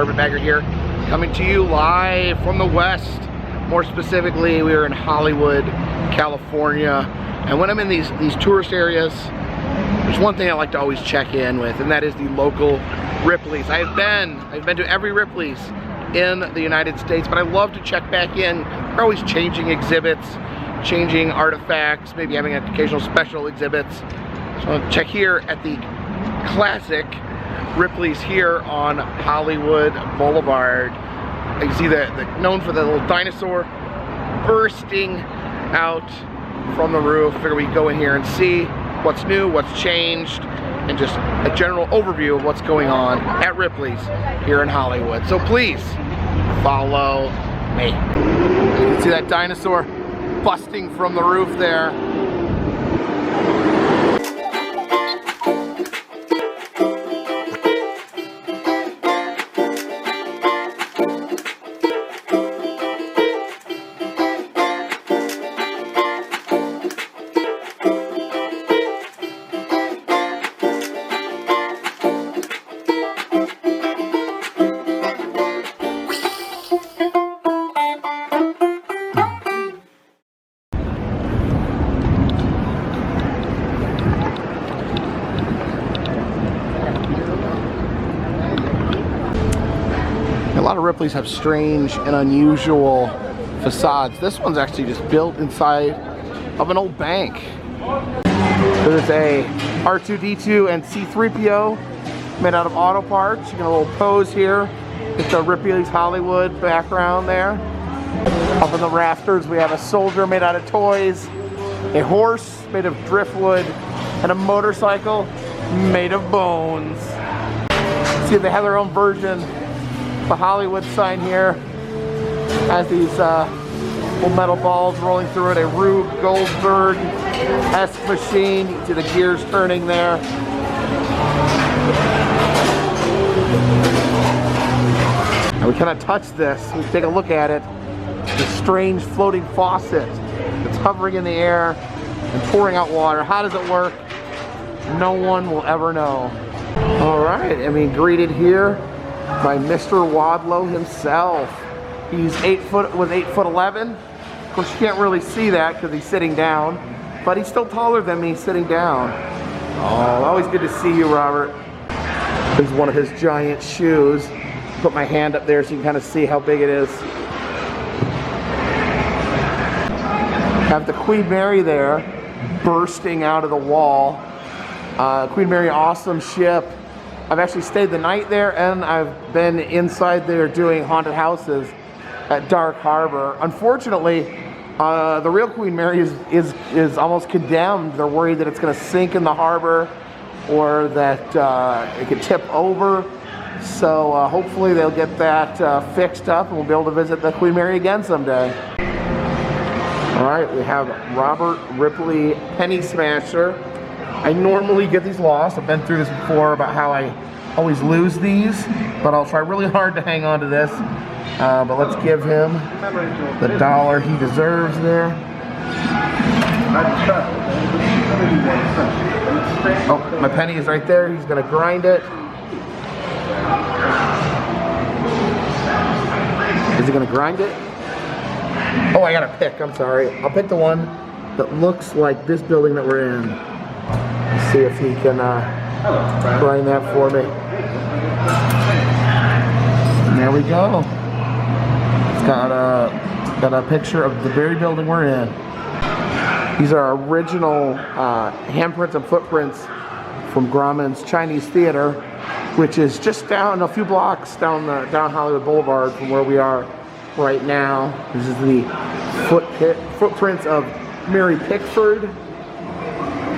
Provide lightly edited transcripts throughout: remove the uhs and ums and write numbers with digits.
Carpetbagger here, coming to you live from the West. More specifically, we are in Hollywood, California. And when I'm in these tourist areas, there's one thing I like to always check in with, and that is the local Ripleys. I've been to every Ripley's in the United States, but I love to check back in. They're always changing exhibits, changing artifacts, maybe having occasional special exhibits. So I'll check here at the classic Ripley's here on Hollywood Boulevard. You can see known for the little dinosaur bursting out from the roof. Figure we go in here and see what's new, what's changed, and just a general overview of what's going on at Ripley's here in Hollywood. So please follow me. You can see that dinosaur busting from the roof there. A lot of Ripley's have strange and unusual facades. This one's actually just built inside of an old bank. There's a R2-D2 and C-3PO made out of auto parts. You get a little pose here. It's a Ripley's Hollywood background there. Up in the rafters we have a soldier made out of toys, a horse made of driftwood, and a motorcycle made of bones. See, they have their own version. The Hollywood sign here has these little metal balls rolling through it, a Rube Goldberg-esque machine. You can see the gears turning there. And we kind of touch this, we take a look at it. This strange floating faucet that's hovering in the air and pouring out water. How does it work? No one will ever know. All right, I mean, greeted here by Mr. Wadlow himself. He's 8'11". Of course, you can't really see that because he's sitting down, but he's still taller than me sitting down. Oh, always good to see you, Robert. This is one of his giant shoes. Put my hand up there so you can kind of see how big it is. Have the Queen Mary there, bursting out of the wall. Queen Mary, awesome ship. I've actually stayed the night there, and I've been inside there doing haunted houses at Dark Harbor. Unfortunately, the real Queen Mary is almost condemned. They're worried that it's going to sink in the harbor or that it could tip over. So hopefully they'll get that fixed up and we'll be able to visit the Queen Mary again someday. All right, we have Robert Ripley Penny Smasher. I normally get these lost. I've been through this before about how I always lose these, but I'll try really hard to hang on to this. But let's give him the dollar he deserves there. Oh, my penny is right there. He's gonna grind it. Is he gonna grind it? Oh, I gotta pick, I'm sorry. I'll pick the one that looks like this building that we're in. Let's see if he can grind that for me. And there we go. It's got a picture of the very building we're in. These are original handprints and footprints from Grauman's Chinese Theater, which is just down a few blocks down Hollywood Boulevard from where we are right now. This is the footprints of Mary Pickford.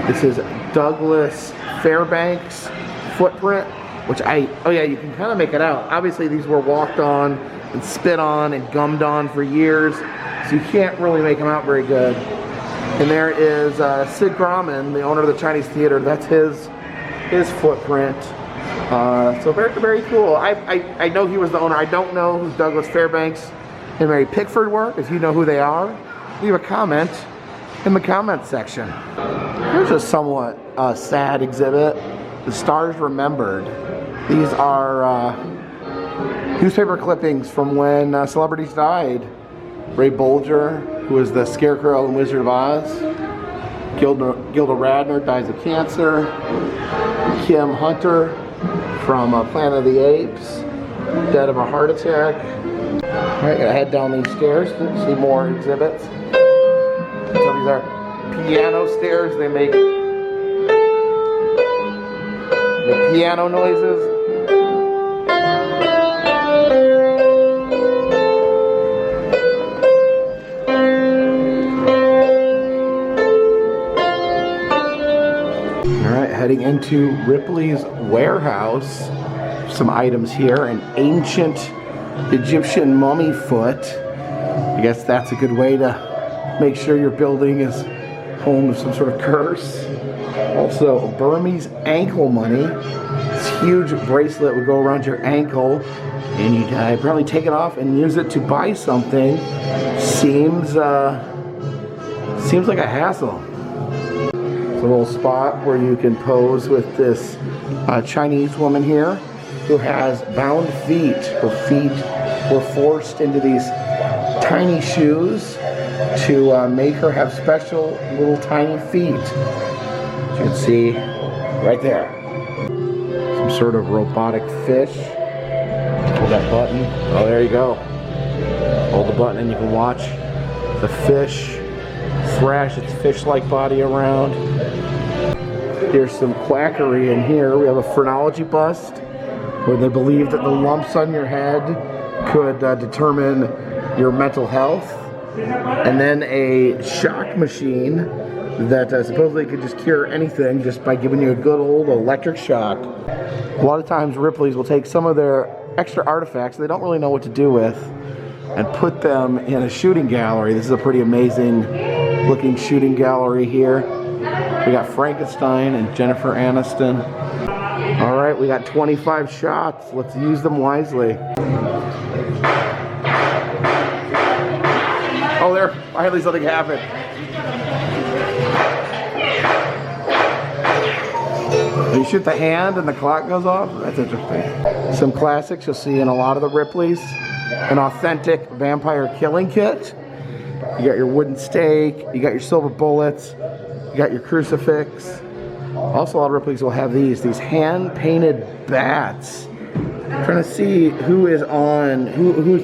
This is Douglas Fairbanks' footprint, which oh yeah, you can kind of make it out. Obviously these were walked on and spit on and gummed on for years, so you can't really make them out very good. And there is Sid Grauman, the owner of the Chinese Theater. That's his footprint. So very, very cool. I know he was the owner. I don't know who Douglas Fairbanks and Mary Pickford were. If you know who they are, leave a comment in the comments section. Here's a somewhat sad exhibit. The Stars Remembered. These are Newspaper clippings from when celebrities died. Ray Bolger, who was the Scarecrow in Wizard of Oz. Gilda Radner dies of cancer. Kim Hunter from Planet of the Apes, dead of a heart attack. Alright, gotta head down these stairs to see more exhibits. So these are piano stairs. They make piano noises. Alright, heading into Ripley's warehouse. Some items here. An ancient Egyptian mummy foot. I guess that's a good way to make sure your building is home to some sort of curse. Also, Burmese ankle money. This huge bracelet would go around your ankle, and you'd apparently take it off and use it to buy something. Seems like a hassle. It's a little spot where you can pose with this Chinese woman here who has bound feet. Her feet were forced into these tiny shoes to make her have special little tiny feet. As you can see right there. Some sort of robotic fish. Hold that button. Oh, there you go. Hold the button and you can watch the fish thrash its fish-like body around. There's some quackery in here. We have a phrenology bust where they believe that the lumps on your head could determine your mental health. And then a shock machine that supposedly could just cure anything just by giving you a good old electric shock. A lot of times Ripley's will take some of their extra artifacts they don't really know what to do with and put them in a shooting gallery. This is a pretty amazing looking shooting gallery here. We got Frankenstein and Jennifer Aniston. All right, we got 25 shots. Let's use them wisely. Oh, there, finally something happened. You shoot the hand and the clock goes off? That's interesting. Some classics you'll see in a lot of the Ripleys. An authentic vampire killing kit. You got your wooden stake, you got your silver bullets, you got your crucifix. Also, a lot of Ripleys will have these hand-painted bats. I'm trying to see who's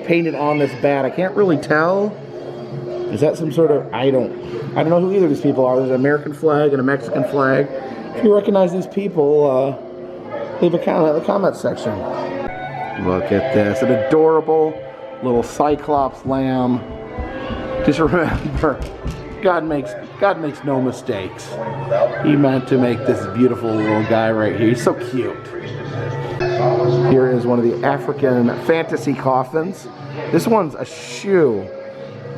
painted on this bat. I can't really tell. Is that some sort of, I don't know who either of these people are. There's an American flag and a Mexican flag. If you recognize these people, leave a comment in the comment section. Look at this, an adorable little Cyclops lamb. Just remember, God makes no mistakes. He meant to make this beautiful little guy right here. He's so cute. Here is one of the African fantasy coffins. This one's a shoe,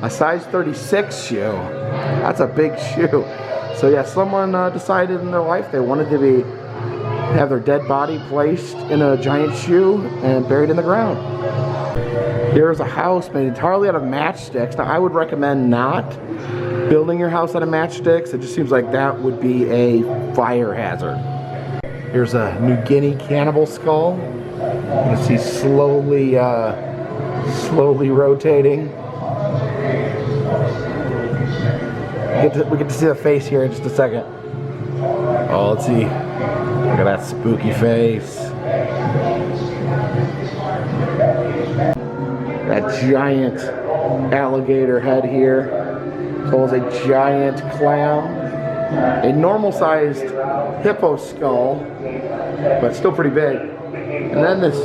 a size 36 shoe. That's a big shoe. So yeah, someone decided in their life they wanted to have their dead body placed in a giant shoe and buried in the ground. Here's a house made entirely out of matchsticks. Now I would recommend not building your house out of matchsticks. It just seems like that would be a fire hazard. Here's a New Guinea cannibal skull. You can see slowly rotating. We get to see the face here in just a second. Oh, let's see. Look at that spooky face. That giant alligator head here. So it's a giant clown. A normal-sized hippo skull, but still pretty big. And then this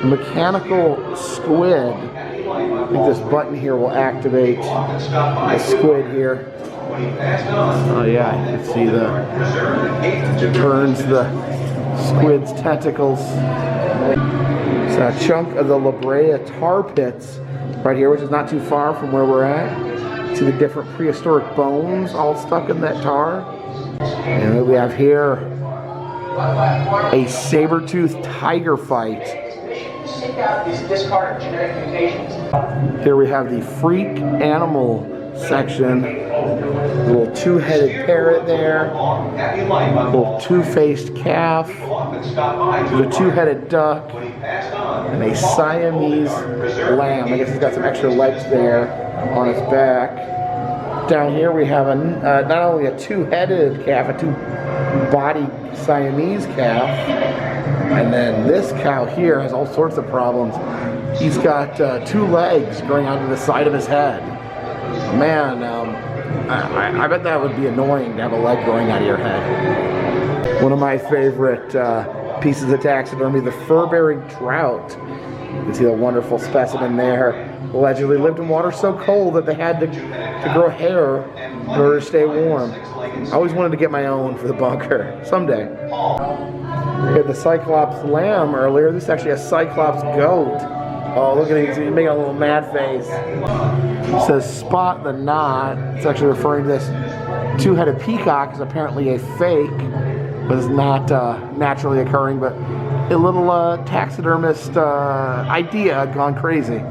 mechanical squid. I think this button here will activate the squid here. Oh yeah, you can see it turns the squid's tentacles. It's a chunk of the La Brea tar pits right here, which is not too far from where we're at. See the different prehistoric bones all stuck in that tar. And what we have here, a saber-toothed tiger fight. Here we have the freak animal section. A little two-headed parrot there. A little two-faced calf. There's a two-headed duck. and a Siamese lamb. I guess he's got some extra legs there on his back. Down here we have not only a two-headed calf, a two-bodied Siamese calf, and then this cow here has all sorts of problems. He's got two legs growing onto the side of his head. Man, I bet that would be annoying to have a leg growing out of your head. One of my favorite pieces of taxidermy, the fur-bearing trout. You can see the wonderful specimen there. Allegedly lived in water so cold that they had to grow hair in order to stay warm. I always wanted to get my own for the bunker. Someday. We had the Cyclops lamb earlier. This is actually a Cyclops goat. Oh, look at him. He's making a little mad face. It says spot the knot. It's actually referring to this two-headed peacock is apparently a fake, but is not naturally occurring, but a little taxidermist idea gone crazy.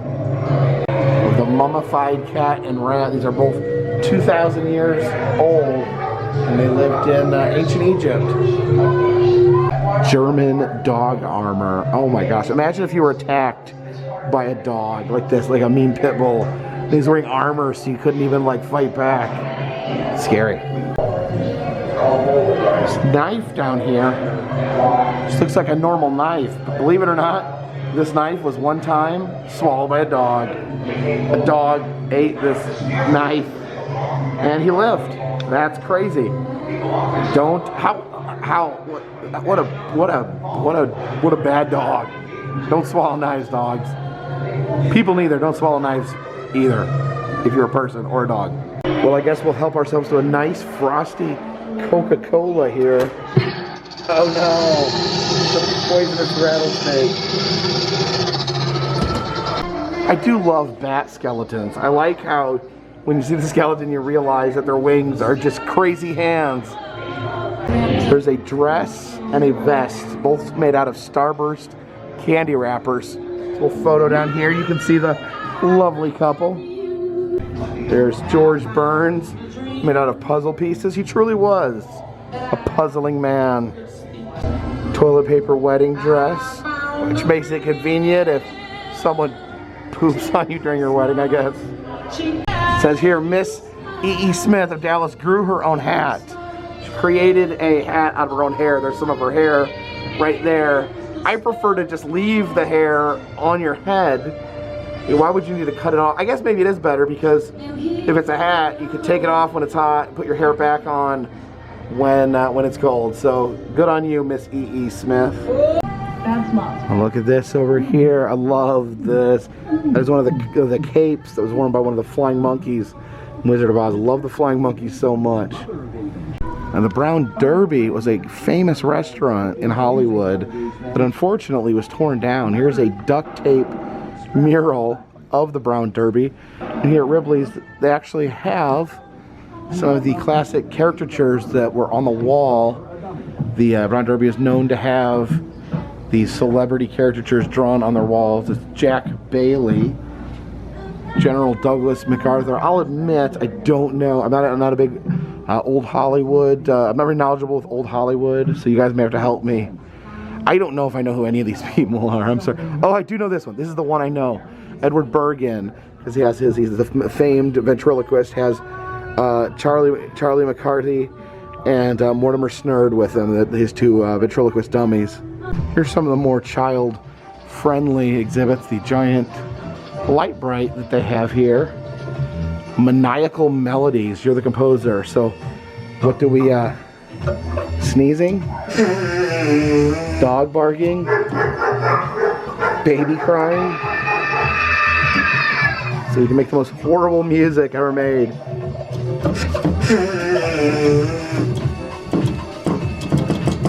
The mummified cat and rat. These are both 2,000 years old, and they lived in ancient Egypt. German dog armor. Oh my gosh! Imagine if you were attacked by a dog like this, like a mean pit bull. He's wearing armor, so you couldn't even like fight back. Scary. This knife down here just looks like a normal knife, but believe it or not, this knife was one time swallowed by a dog. A dog ate this knife and he lived. That's crazy. What a bad dog. Don't swallow knives, dogs. People neither, don't swallow knives either, if you're a person or a dog. Well, I guess we'll help ourselves to a nice frosty Coca-Cola here. Oh no, it's a poisonous rattlesnake. I do love bat skeletons. I like how when you see the skeleton you realize that their wings are just crazy hands. There's a dress and a vest, both made out of Starburst candy wrappers. Little photo down here, you can see the lovely couple. There's George Burns, made out of puzzle pieces. He truly was a puzzling man. Toilet paper wedding dress, which makes it convenient if someone poops on you during your wedding, I guess. It says here, Miss E.E. Smith of Dallas grew her own hat. She created a hat out of her own hair. There's some of her hair right there. I prefer to just leave the hair on your head. Why would you need to cut it off? I guess maybe it is better because if it's a hat, you could take it off when it's hot and put your hair back on when it's cold. So good on you, Miss E.E. Smith. And look at this over here. I love this. That is one of the capes that was worn by one of the flying monkeys in Wizard of Oz. I love the flying monkeys so much. And the Brown Derby was a famous restaurant in Hollywood that unfortunately was torn down. Here's a duct tape mural of the Brown Derby. And here at Ripley's, they actually have some of the classic caricatures that were on the wall. The Brown Derby is known to have these celebrity caricatures drawn on their walls. It's Jack Bailey, General Douglas MacArthur. I'll admit, I don't know. I'm not a big old Hollywood. I'm not very knowledgeable with old Hollywood, so you guys may have to help me. I don't know if I know who any of these people are. I'm sorry. Oh, I do know this one. This is the one I know. Edward Bergen, because he's the famed ventriloquist. Has Charlie McCarthy and Mortimer Snerd with him. His two ventriloquist dummies. Here's some of the more child-friendly exhibits. The giant light bright that they have here. Maniacal Melodies. You're the composer. So, what do we? Sneezing, dog barking, baby crying. So you can make the most horrible music ever made.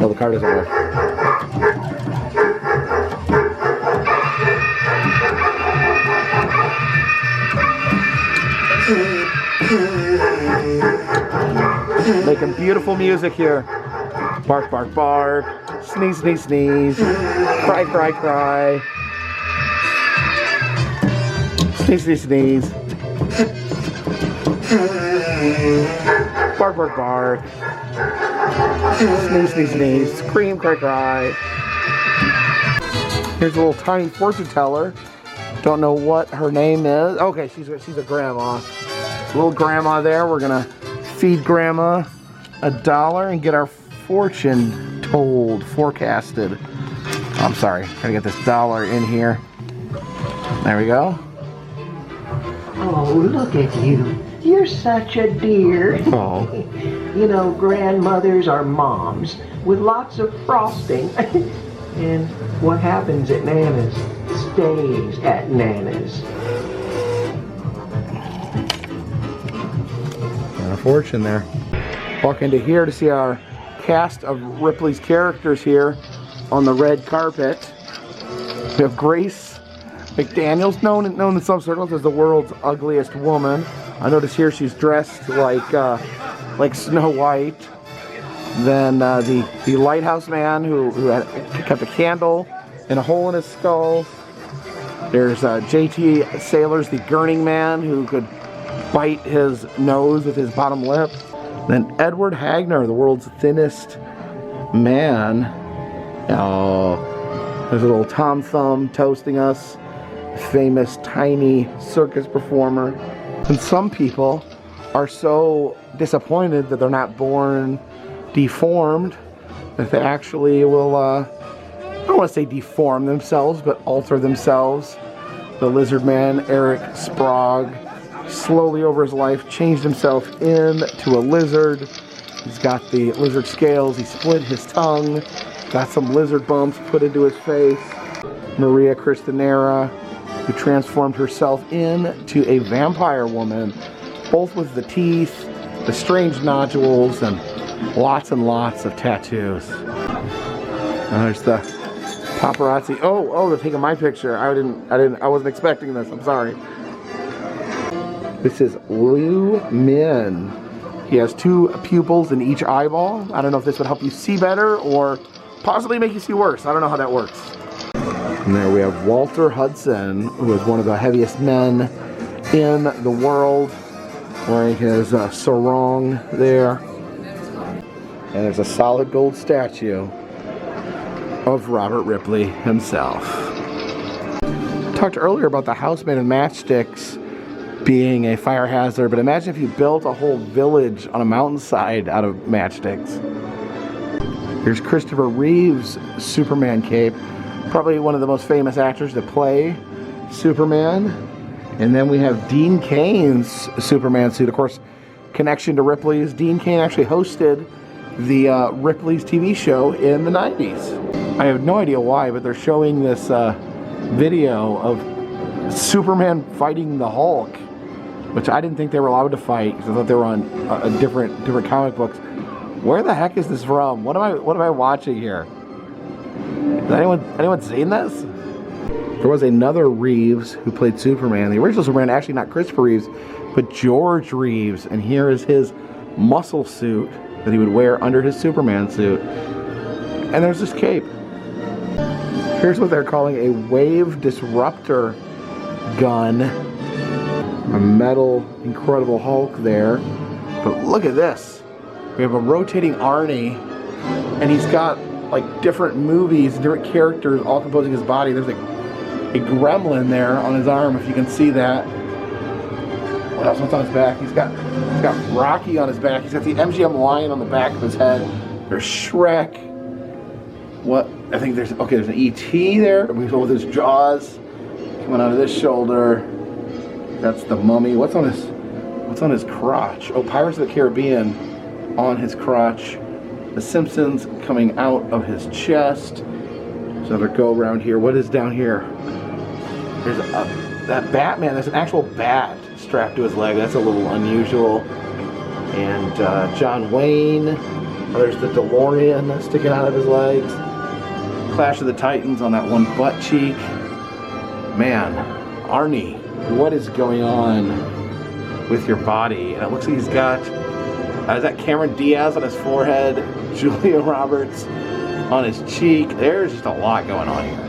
No, the car doesn't work. Making beautiful music here. Bark, bark, bark. Sneeze, sneeze, sneeze. Cry, cry, cry. Sneeze, sneeze, sneeze. Bark, bark, bark. Sneeze, sneeze, sneeze. Scream, cry, cry. Here's a little tiny fortune teller. Don't know what her name is. Okay, she's a grandma. Little grandma there. We're gonna feed grandma $1 and get our fortune told, forecasted. I'm sorry, gotta get this dollar in here. There we go. Oh, look at you. You're such a dear. Oh. You know, grandmothers are moms with lots of frosting. And what happens at Nana's stays at Nana's. And a fortune there. Walk into here to see our cast of Ripley's characters here on the red carpet. We have Grace McDaniels, known in some circles as the world's ugliest woman. I notice here she's dressed like Snow White. Then the lighthouse man who kept a candle in a hole in his skull. There's J.T. Sailors, the gurning man who could bite his nose with his bottom lip. Then Edward Hagner, the world's thinnest man. Oh, there's a little Tom Thumb toasting us, famous tiny circus performer. And some people are so disappointed that they're not born deformed that they actually will, I don't want to say deform themselves, but alter themselves. The lizard man, Eric Sprague, slowly over his life changed himself into a lizard. He's got the lizard scales, he split his tongue, got some lizard bumps put into his face. Maria Cristanera, who transformed herself into a vampire woman, both with the teeth, the strange nodules, and lots of tattoos. There's the paparazzi. Oh, they're taking my picture. I wasn't expecting this. I'm sorry. This is Liu Min. He has 2 pupils in each eyeball. I don't know if this would help you see better or possibly make you see worse. I don't know how that works. And there we have Walter Hudson, who is one of the heaviest men in the world, wearing his sarong there. And there's a solid gold statue of Robert Ripley himself. Talked earlier about the house made of matchsticks being a fire hazard, but imagine if you built a whole village on a mountainside out of matchsticks. Here's Christopher Reeve's Superman cape, probably one of the most famous actors to play Superman. And then we have Dean Cain's Superman suit. Of course, connection to Ripley's. Dean Cain actually hosted the Ripley's TV show in the 90s. I have no idea why, but they're showing this video of Superman fighting the Hulk, which I didn't think they were allowed to fight because I thought they were on different comic books. Where the heck is this from? What am I watching here? Has anyone seen this? There was another Reeves who played Superman. The original Superman, actually not Christopher Reeves, but George Reeves. And here is his muscle suit that he would wear under his Superman suit. And there's this cape. Here's what they're calling a wave disruptor gun. A metal Incredible Hulk there. But look at this. We have a rotating Arnie, and he's got like different movies, different characters all composing his body. There's a gremlin there on his arm, if you can see that. What else? What's on his back? He's got Rocky on his back. He's got the MGM lion on the back of his head. There's Shrek. What? I think there's an ET there. We go with his jaws coming out of this shoulder. That's the Mummy. What's on his crotch? Oh, Pirates of the Caribbean on his crotch. The Simpsons coming out of his chest. There's another go around here. What is down here? There's that Batman. There's an actual bat strapped to his leg. That's a little unusual. And John Wayne. Oh, there's the DeLorean sticking out of his legs. Clash of the Titans on that one butt cheek. Man, Arnie, what is going on with your body? And it looks like he's got, is that Cameron Diaz on his forehead? Julia Roberts on his cheek. There's just a lot going on here.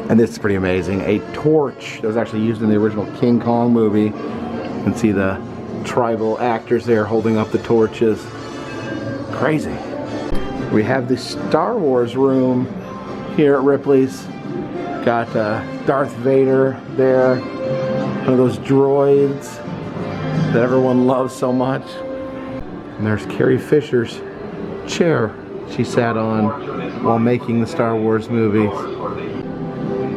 And this is pretty amazing. A torch that was actually used in the original King Kong movie. You can see the tribal actors there holding up the torches. Crazy. We have the Star Wars room here at Ripley's. Got Darth Vader there, one of those droids that everyone loves so much. And there's Carrie Fisher's chair she sat on while making the Star Wars movies.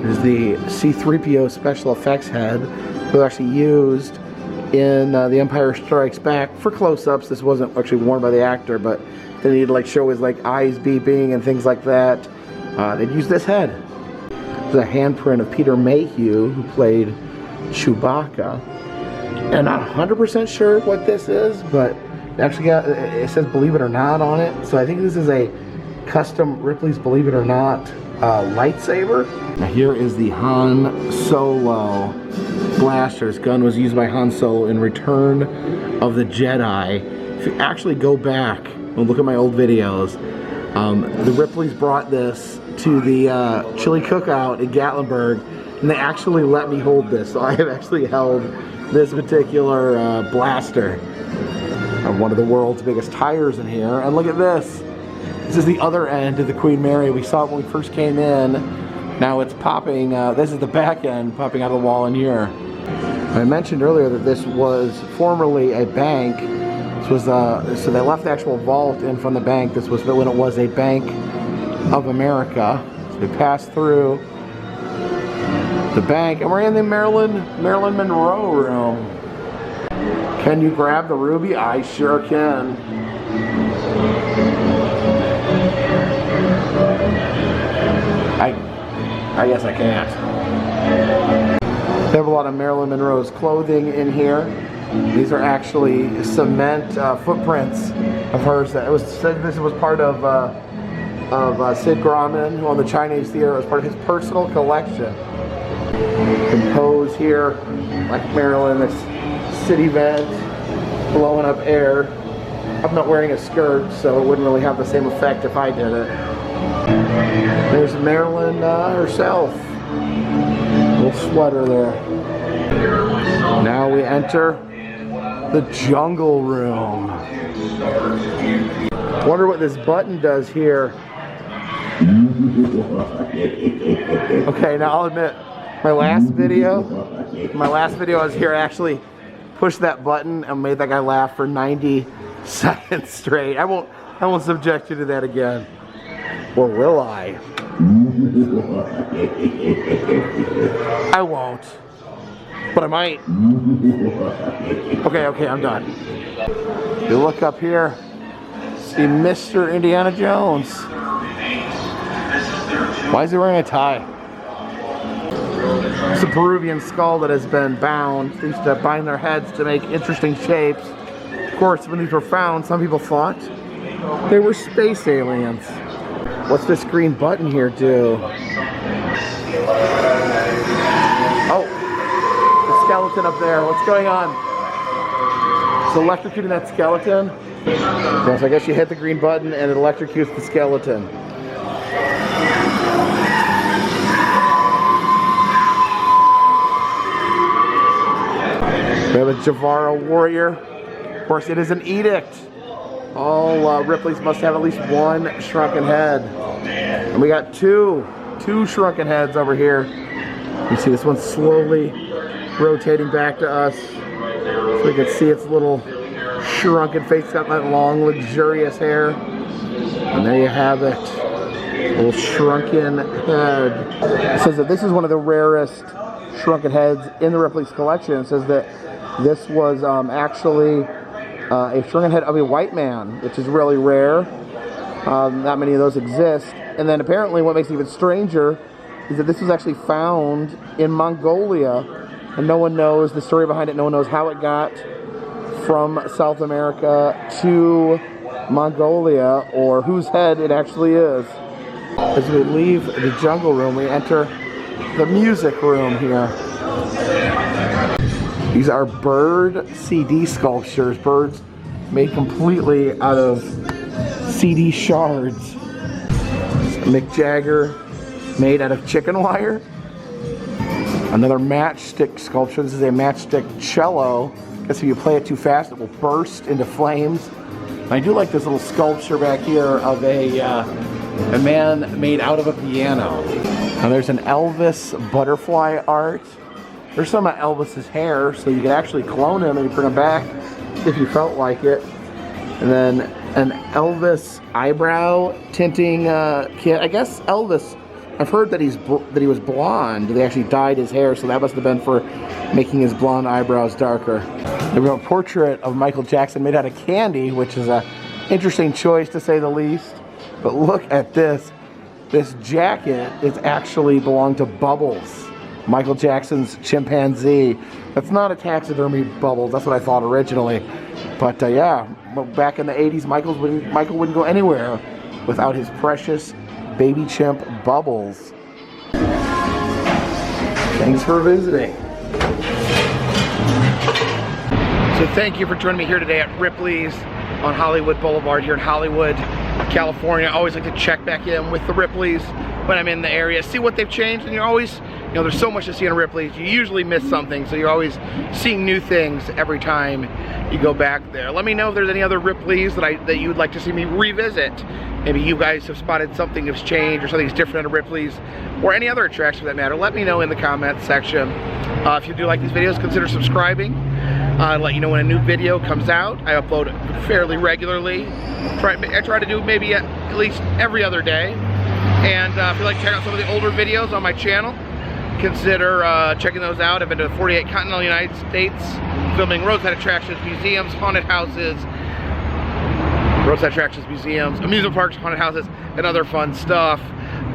There's the C-3PO special effects head that was actually used in The Empire Strikes Back for close-ups. This wasn't actually worn by the actor, but they needed to like show his like eyes beeping and things like that. They'd use this head. There's a handprint of Peter Mayhew, who played Chewbacca. And I'm not 100% sure what this is, but it actually got, it says Believe It or Not on it. So I think this is a custom Ripley's Believe It or Not lightsaber. Now here is the Han Solo blaster. This gun was used by Han Solo in Return of the Jedi. If you actually go back and look at my old videos, the Ripleys brought this to the chili cookout in Gatlinburg, and they actually let me hold this. So I have actually held this particular blaster. One of the world's biggest tires in here. And look at this. This is the other end of the Queen Mary. We saw it when we first came in. Now it's popping, this is the back end popping out of the wall in here. I mentioned earlier that this was formerly a bank. This was, so they left the actual vault in from the bank. This was when it was a Bank of America. So we passed through the bank and we're in the Marilyn Monroe room. Can you grab the ruby? I sure can. I guess I can't. They have a lot of Marilyn Monroe's clothing in here. These are actually cement footprints of hers. That it was said this was part of Sid Grauman, who owned the Chinese Theater. It was part of his personal collection. You can pose here like Marilyn, this city vent, blowing up air. I'm not wearing a skirt, so it wouldn't really have the same effect if I did it. There's Marilyn herself. Little sweater there. Now we enter the jungle room. Wonder what this button does here. Okay, now I'll admit, my last video I was here, I actually pushed that button and made that guy laugh for 90 seconds straight. I won't subject you to that again. Or will I? I won't. But I might. Okay, I'm done. You look up here, see Mr. Indiana Jones. Why is he wearing a tie? It's a Peruvian skull that has been bound. They used to bind their heads to make interesting shapes. Of course, when these were found, some people thought they were space aliens. What's this green button here do? Oh, the skeleton up there. What's going on? It's electrocuting that skeleton. Yes, I guess you hit the green button and it electrocutes the skeleton. We have a Javara warrior. Of course, it is an edict. All Ripleys must have at least one shrunken head. And we got two shrunken heads over here. You see this one slowly rotating back to us. So we can see its little shrunken face. It's got that long, luxurious hair. And there you have it. A little shrunken head. It says that this is one of the rarest shrunken heads in the Ripley's collection. It says that this was actually a shrunken head of a white man, which is really rare. Not many of those exist. And then apparently what makes it even stranger is that this was actually found in Mongolia, and no one knows the story behind it. No one knows how it got from South America to Mongolia or whose head it actually is. As we leave the jungle room, we enter the music room here. These are bird CD sculptures, birds made completely out of CD shards. Mick Jagger made out of chicken wire. Another matchstick sculpture. This is a matchstick cello. I guess if you play it too fast, it will burst into flames. And I do like this little sculpture back here of a man made out of a piano. Now there's an Elvis butterfly art. There's some of Elvis's hair, so you could actually clone him and bring him back if you felt like it. And then an Elvis eyebrow tinting kit. I guess Elvis, I've heard that he was blonde. They actually dyed his hair, so that must have been for making his blonde eyebrows darker. We have a portrait of Michael Jackson made out of candy, which is a interesting choice to say the least. But look at this. This jacket is actually belonged to Bubbles, Michael Jackson's chimpanzee. That's not a taxidermy Bubbles. That's what I thought originally. But yeah, back in the 80s, Michael wouldn't go anywhere without his precious baby chimp Bubbles. Thanks for visiting. So thank you for joining me here today at Ripley's on Hollywood Boulevard here in Hollywood, California. I always like to check back in with the Ripleys when I'm in the area, see what they've changed, and you're always, you know, there's so much to see in a Ripley's. You usually miss something, so you're always seeing new things every time you go back there. Let me know if there's any other Ripleys that you would like to see me revisit. Maybe you guys have spotted something has changed or something's different at a Ripley's or any other attraction for that matter. Let me know in the comments section. If you do like these videos, consider subscribing. Let you know when a new video comes out. I upload fairly regularly. I try to do maybe at least every other day. And if you like to check out some of the older videos on my channel, consider checking those out. I've been to the 48 continental United States, filming roadside attractions, museums, haunted houses, roadside attractions, museums, amusement parks, haunted houses, and other fun stuff.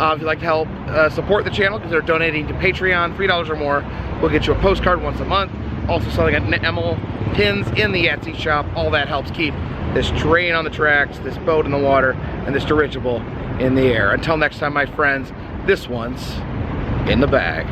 If you'd like to help support the channel, consider donating to Patreon. $3 or more will get you a postcard once a month. Also selling enamel pins in the Etsy shop. All that helps keep this train on the tracks, this boat in the water, and this dirigible in the air. Until next time, my friends, this one's in the bag.